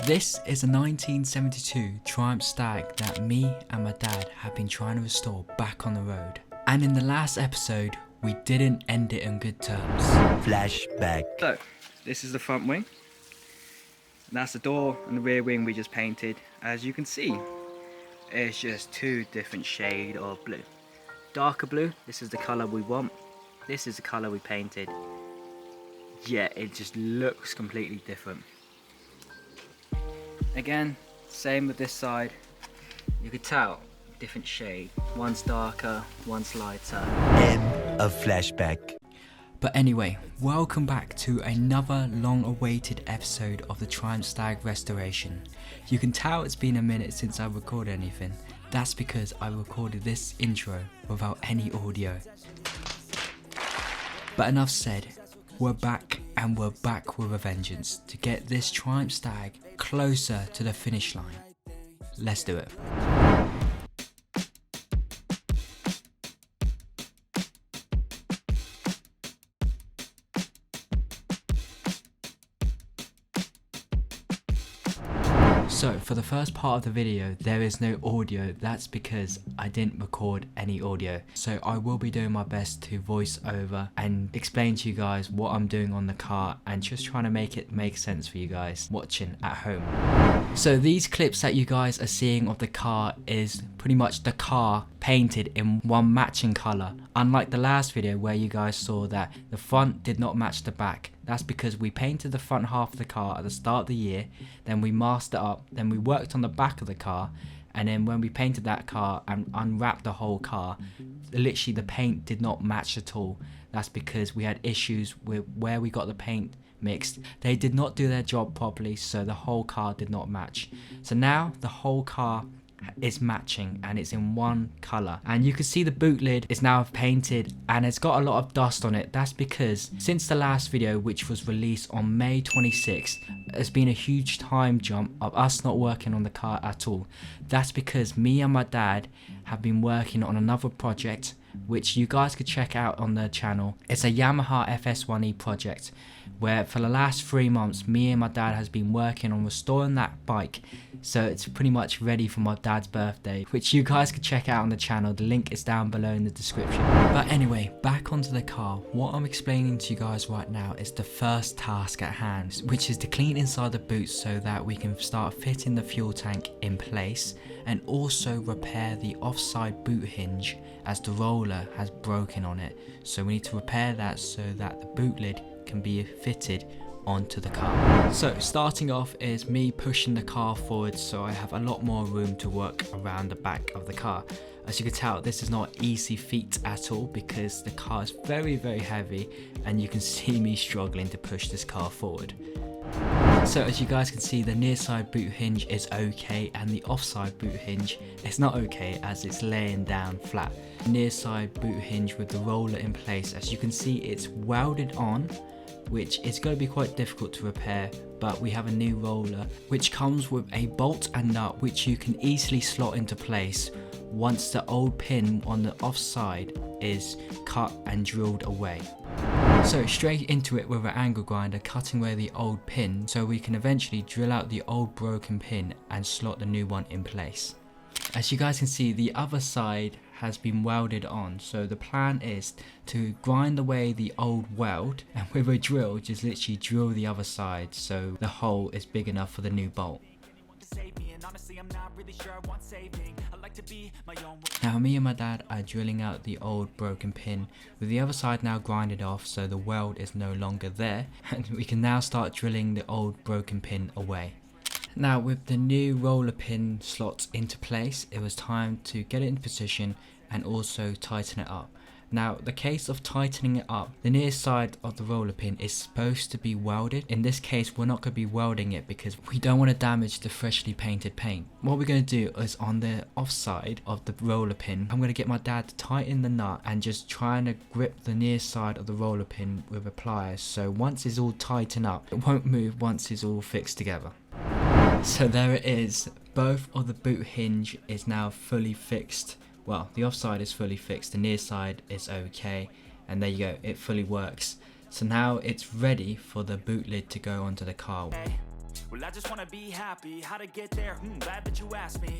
This is a 1972 Triumph Stag that me and my dad have been trying to restore back on the road. And in the last episode, we didn't end it on good terms. Flashback. So, this is the front wing. And that's the door and the rear wing we just painted. As you can see, it's just two different shades of blue. Darker blue, this is the colour we want. This is the colour we painted. Yeah, it just looks completely different. Again, same with this side. You could tell, different shade. One's darker, one's lighter. End of flashback. But anyway, welcome back to another long-awaited episode of the Triumph Stag Restoration. You can tell it's been a minute since I recorded anything. That's because I recorded this intro without any audio. But enough said, we're back and we're back with a vengeance to get this Triumph Stag closer to the finish line. Let's do it. So for the first part of the video there is no audio. That's because I didn't record any audio, so I will be doing my best to voice over and explain to you guys what I'm doing on the car and just trying to make it make sense for you guys watching at home. So these clips that you guys are seeing of the car is pretty much the car painted in one matching colour, unlike the last video where you guys saw that the front did not match the back. That's because we painted the front half of the car at the start of the year, then we masked it up, then we worked on the back of the car, and then when we painted that car and unwrapped the whole car, literally the paint did not match at all. That's because we had issues with where we got the paint mixed. They did not do their job properly, so the whole car did not match. So now the whole car is matching and it's in one colour, and you can see the boot lid is now painted and it's got a lot of dust on it. That's because since the last video, which was released on May 26th, there's been a huge time jump of us not working on the car at all. That's because me and my dad have been working on another project which you guys could check out on the channel. It's a Yamaha FS1E project where for the last 3 months me and my dad has been working on restoring that bike, so it's pretty much ready for my dad's birthday, which you guys could check out on the channel. The link is down below in the description. But anyway, back onto the car. What I'm explaining to you guys right now is the first task at hand, which is to clean inside the boots so that we can start fitting the fuel tank in place, and also repair the offside boot hinge as the roller has broken on it. So we need to repair that so that the boot lid can be fitted onto the car. So starting off is me pushing the car forward so I have a lot more room to work around the back of the car. As you can tell, this is not easy feat at all because the car is very heavy and you can see me struggling to push this car forward. So as you guys can see, the near side boot hinge is okay and the offside boot hinge is not okay as it's laying down flat. Near side boot hinge with the roller in place, as you can see it's welded on, which is going to be quite difficult to repair, but we have a new roller which comes with a bolt and nut which you can easily slot into place once the old pin on the offside is cut and drilled away. So straight into it with an angle grinder, cutting away the old pin so we can eventually drill out the old broken pin and slot the new one in place. As you guys can see, the other side has been welded on, so the plan is to grind away the old weld and with a drill just literally drill the other side so the hole is big enough for the new bolt. Now me and my dad are drilling out the old broken pin with the other side now grinded off so the weld is no longer there, and we can now start drilling the old broken pin away. Now with the new roller pin slots into place, it was time to get it in position and also tighten it up. Now the case of tightening it up, the near side of the roller pin is supposed to be welded. In this case we're not going to be welding it because we don't want to damage the freshly painted paint. What we're going to do is on the offside of the roller pin, I'm going to get my dad to tighten the nut and just trying to grip the near side of the roller pin with a pliers, so once it's all tightened up it won't move once it's all fixed together. So there it is, both of the boot hinge is now fully fixed. Well, the offside is fully fixed, the near side is okay, and there you go, it fully works. So now it's ready for the boot lid to go onto the car. Well, I just wanna be happy. How to get there? Glad that you asked me.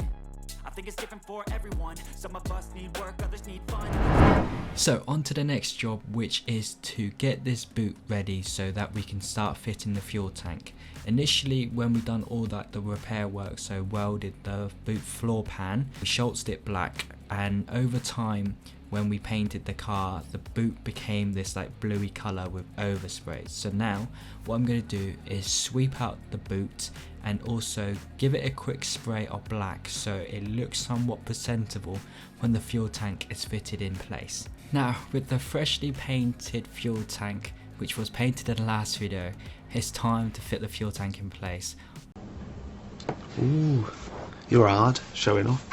I think it's different for everyone. Some of us need work, others need fun. So on to the next job, which is to get this boot ready so that we can start fitting the fuel tank. Initially, when we done all the repair work, so welded the boot floor pan, we schultzed it black, and over time when we painted the car, the boot became this like bluey colour with overspray. So now what I'm going to do is sweep out the boot and also give it a quick spray of black so it looks somewhat presentable when the fuel tank is fitted in place. Now with the freshly painted fuel tank, which was painted in the last video, it's time to fit the fuel tank in place. Ooh, you're hard showing off.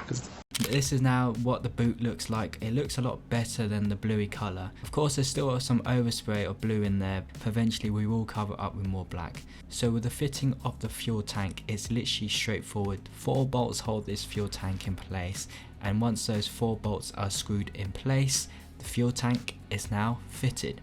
This is now what the boot looks like. It looks a lot better than the bluey colour. Of course there's still some overspray of blue in there, but eventually we will cover up with more black. So with the fitting of the fuel tank, it's literally straightforward. 4 bolts hold this fuel tank in place, and once those 4 bolts are screwed in place, the fuel tank is now fitted.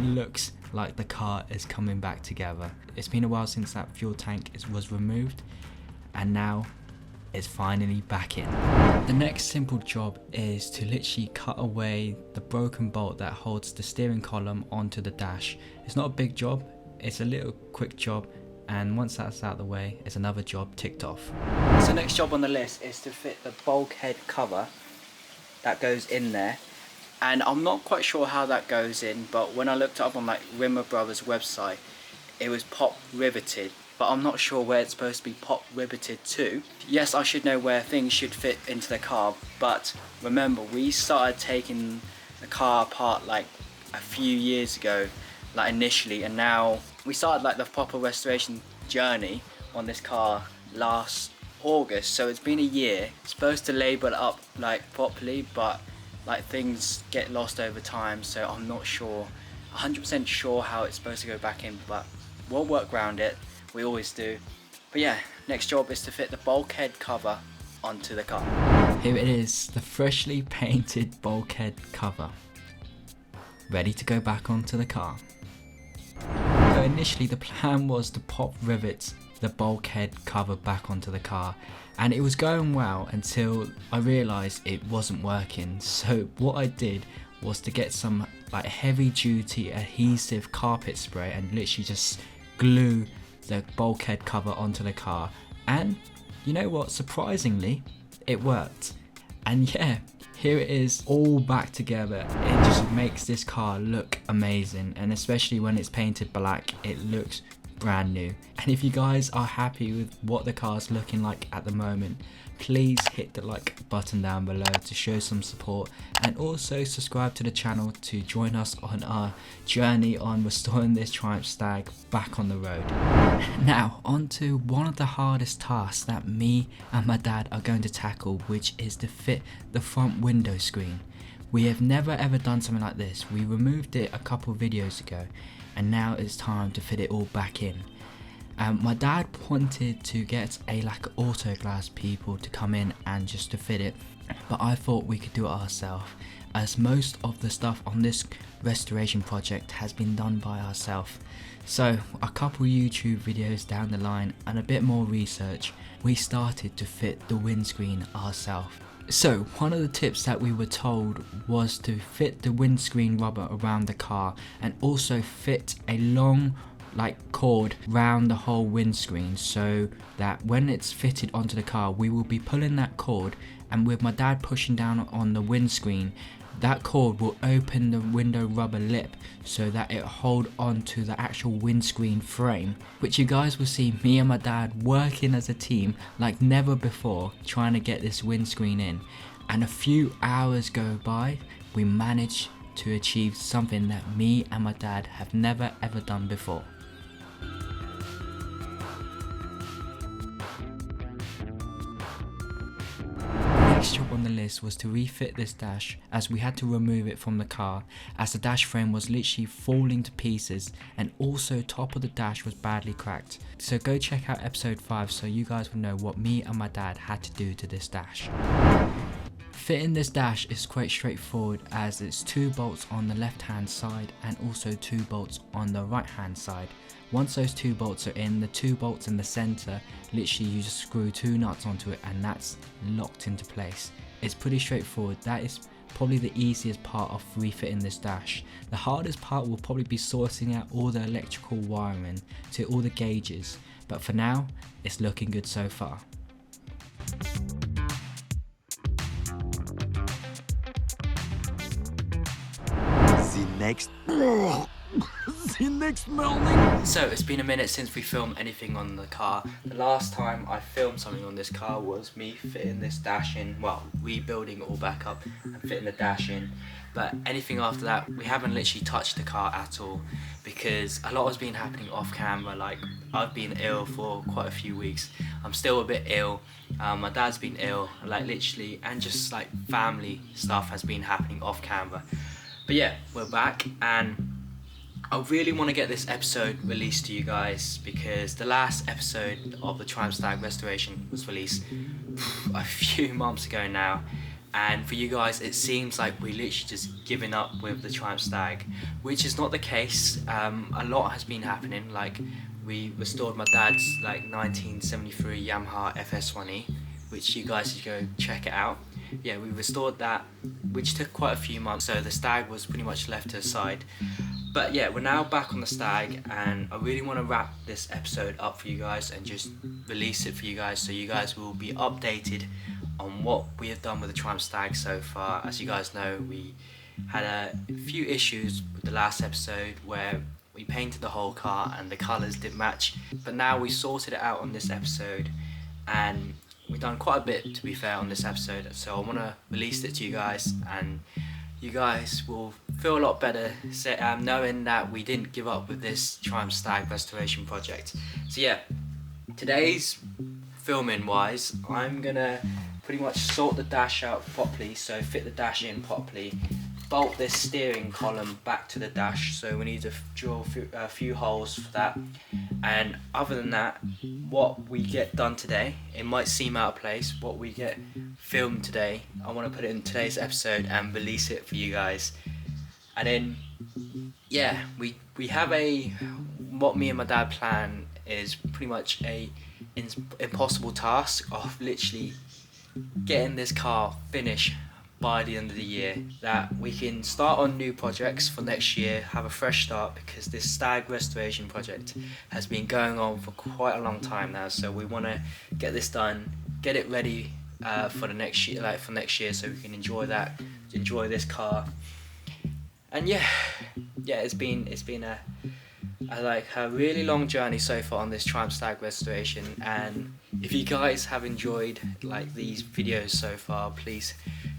Looks like the car is coming back together. It's been a while since that fuel tank was removed, and now it's finally back in. The next simple job is to literally cut away the broken bolt that holds the steering column onto the dash. It's not a big job, it's a little quick job, and once that's out of the way, it's another job ticked off. So next job on the list is to fit the bulkhead cover that goes in there. And I'm not quite sure how that goes in, but when I looked up on like Rimmer Brothers website, it was pop riveted, but I'm not sure where it's supposed to be pop riveted to. Yes, I should know where things should fit into the car, but remember, we started taking the car apart like a few years ago, like initially, and now we started like the proper restoration journey on this car last August, so it's been a year. It's supposed to label it up like properly, but like things get lost over time, so I'm not sure 100% sure how it's supposed to go back in, but we'll work around it. We always do. But yeah, next job is to fit the bulkhead cover onto the car. Here it is, the freshly painted bulkhead cover, ready to go back onto the car. So initially the plan was to pop rivets the bulkhead cover back onto the car, and it was going well until I realised it wasn't working. So what I did was to get some like heavy duty adhesive carpet spray and literally just glue the bulkhead cover onto the car, and you know what, surprisingly it worked. And yeah, here it is all back together. It just makes this car look amazing, and especially when it's painted black, it looks brand new. And if you guys are happy with what the car's looking like at the moment, please hit the like button down below to show some support, and also subscribe to the channel to join us on our journey on restoring this Triumph Stag back on the road. Now on to one of the hardest tasks that me and my dad are going to tackle, which is to fit the front window screen. We have never ever done something like this. We removed it a couple videos ago, and now it's time to fit it all back in. My dad wanted to get a like auto glass people to come in and just to fit it, but I thought we could do it ourselves, as most of the stuff on this restoration project has been done by ourselves. So a couple YouTube videos down the line and a bit more research, we started to fit the windscreen ourselves. So one of the tips that we were told was to fit the windscreen rubber around the car, and also fit a long like cord round the whole windscreen, so that when it's fitted onto the car, we will be pulling that cord, and with my dad pushing down on the windscreen, that cord will open the window rubber lip so that it hold on to the actual windscreen frame, which you guys will see me and my dad working as a team like never before, trying to get this windscreen in. And a few hours go by, we managed to achieve something that me and my dad have never ever done before. next job on the list was to refit this dash, as we had to remove it from the car as the dash frame was literally falling to pieces, and also top of the dash was badly cracked. So go check out episode 5 so you guys will know what me and my dad had to do to this dash. Fitting this dash is quite straightforward, as it's 2 bolts on the left hand side and also 2 bolts on the right hand side. Once those 2 bolts are in, the 2 bolts in the center, literally you just screw 2 nuts onto it and that's locked into place. It's pretty straightforward. That is probably the easiest part of refitting this dash. The hardest part will probably be sorting out all the electrical wiring to all the gauges, but for now it's looking good so far. The next morning. So it's been a minute since we filmed anything on the car. The last time I filmed something on this car was me fitting this dash in, well, rebuilding it all back up and fitting the dash in. But anything after that, we haven't literally touched the car at all, because a lot has been happening off camera. Like, I've been ill for quite a few weeks. I'm still a bit ill. My dad's been ill, like literally, and just like family stuff has been happening off camera. But yeah, we're back, and I really want to get this episode released to you guys, because the last episode of the Triumph Stag Restoration was released a few months ago now, and for you guys it seems like we literally just given up with the Triumph Stag, which is not the case. A lot has been happening. Like, we restored my dad's like 1973 Yamaha FS1E, which you guys should go check it out. Yeah, we restored that, which took quite a few months, so the Stag was pretty much left to the side. But yeah, we're now back on the Stag, and I really want to wrap this episode up for you guys and just release it for you guys, so you guys will be updated on what we have done with the Triumph Stag so far. As you guys know, we had a few issues with the last episode where we painted the whole car and the colours didn't match, but now we sorted it out on this episode, and we've done quite a bit, to be fair, on this episode. So I want to release it to you guys, and you guys will feel a lot better knowing that we didn't give up with this Triumph Stag Restoration project. So yeah, today's filming wise, I'm gonna pretty much sort the dash out properly, so fit the dash in properly, bolt this steering column back to the dash, so we need to drill a few holes for that. And other than that, what we get done today, it might seem out of place, what we get filmed today, I want to put it in today's episode and release it for you guys. And then yeah, we have what me and my dad plan is pretty much a impossible task of literally getting this car finished by the end of the year, that we can start on new projects for next year, have a fresh start, because this Stag Restoration project has been going on for quite a long time now. So we want to get this done, get it ready for the next year, so we can enjoy this car. And yeah, it's been a really long journey so far on this Triumph Stag Restoration. And if you guys have enjoyed like these videos so far, please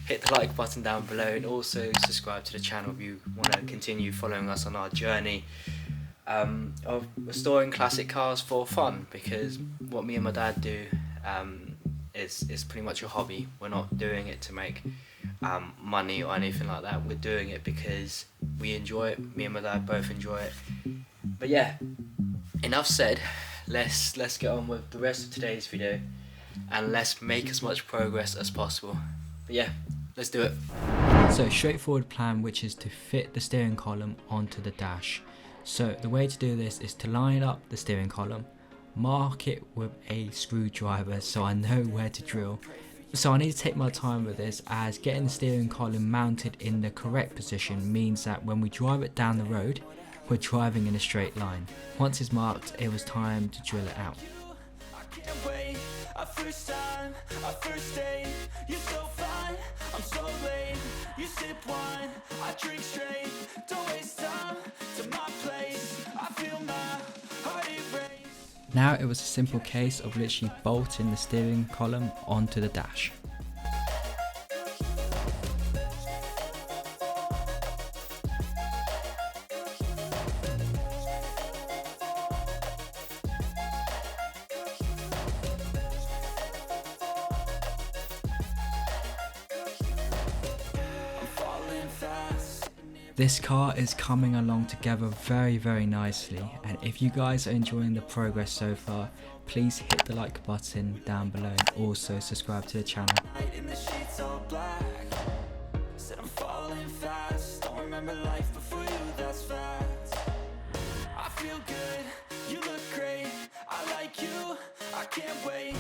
hit the like button down below, and also subscribe to the channel if you want to continue following us on our journey of restoring classic cars for fun, because what me and my dad do is pretty much a hobby. We're not doing it to make money or anything like that. We're doing it because we enjoy it. Me and my dad both enjoy it. But yeah, enough said. Let's get on with the rest of today's video, and let's make as much progress as possible. But yeah, let's do it. So straightforward plan, which is to fit the steering column onto the dash. So the way to do this is to line up the steering column, mark it with a screwdriver so I know where to drill. So I need to take my time with this, as getting the steering column mounted in the correct position means that when we drive it down the road, we're driving in a straight line. Once it's marked, it was time to drill it out. First time, our first date, you're so fine, I'm so late. You sip wine, I drink straight. Don't waste time to my place. I feel my heart erase. Now it was a simple case of literally bolting the steering column onto the dash. This car is coming along together very nicely, and if you guys are enjoying the progress so far, please hit the like button down below and also subscribe to the channel. In the sheets all black. Said I'm falling fast. Don't remember life before you, that's facts. I feel good, you look great. I like you, I can't wait.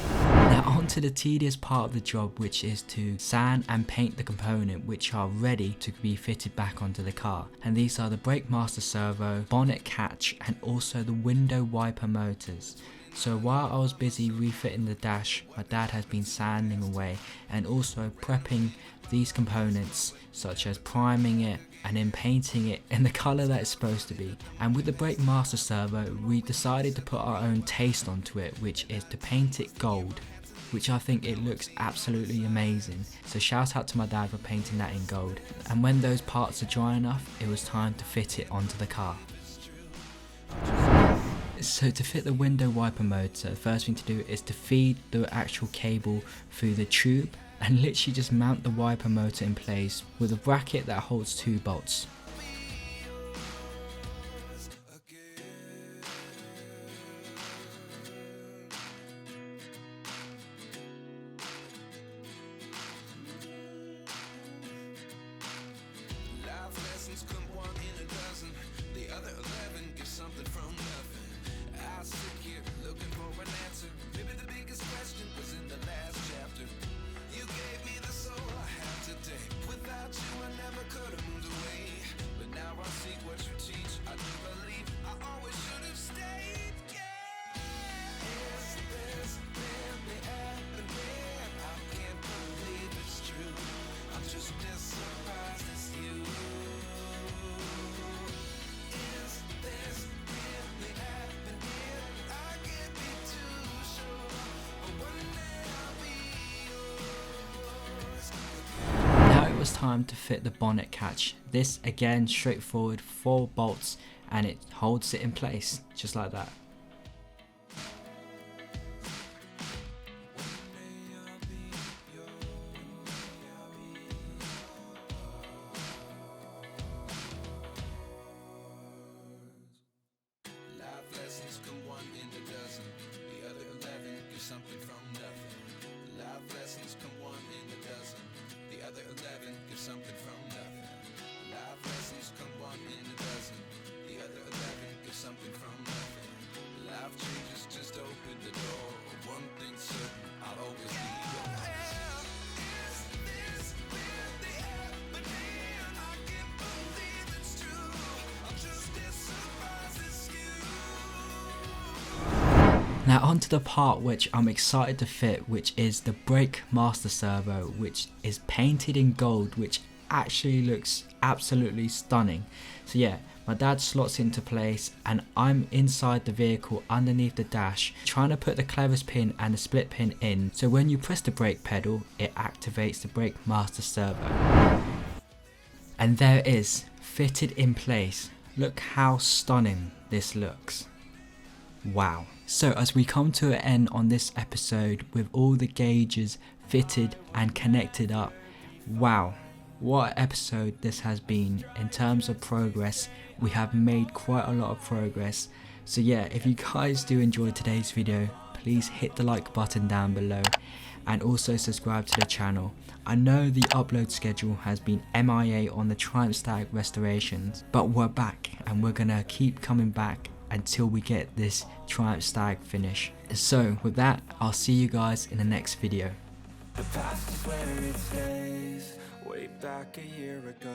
Now on to the tedious part of the job, which is to sand and paint the component which are ready to be fitted back onto the car. And these are the brake master servo, bonnet catch, and also the window wiper motors. So while I was busy refitting the dash, my dad has been sanding away and also prepping these components, such as priming it and then painting it in the colour that it's supposed to be. And with the brake master servo, we decided to put our own taste onto it, which is to paint it gold, which I think it looks absolutely amazing. So shout out to my dad for painting that in gold. And when those parts are dry enough, it was time to fit it onto the car. So to fit the window wiper motor, the first thing to do is to feed the actual cable through the tube and literally just mount the wiper motor in place with a bracket that holds 2 bolts. It was time to fit the bonnet catch. This again straightforward, 4 bolts, and it holds it in place just like that. Something from nothing. Life lessons come 1 in a dozen. The other 11 give something from nothing. Life changes just open the door. One thing's certain, I'll always be yours. Is this really happening? I can't believe it's true. I'm just as surprised as you. Now on to the part which I'm excited to fit, which is the brake master servo, which is painted in gold, which actually looks absolutely stunning. So yeah, my dad slots into place and I'm inside the vehicle underneath the dash trying to put the clevis pin and the split pin in, so when you press the brake pedal it activates the brake master servo. And there it is, fitted in place. Look how stunning this looks. Wow. So as we come to an end on this episode with all the gauges fitted and connected up, wow, what an episode this has been. In terms of progress, we have made quite a lot of progress. So yeah, if you guys do enjoy today's video, please hit the like button down below and also subscribe to the channel. I know the upload schedule has been MIA on the Triumph Stag Restorations, but we're back and we're gonna keep coming back until we get this Triumph Stag finish. So with that, I'll see you guys in the next video. The past is where it stays, way back a year ago.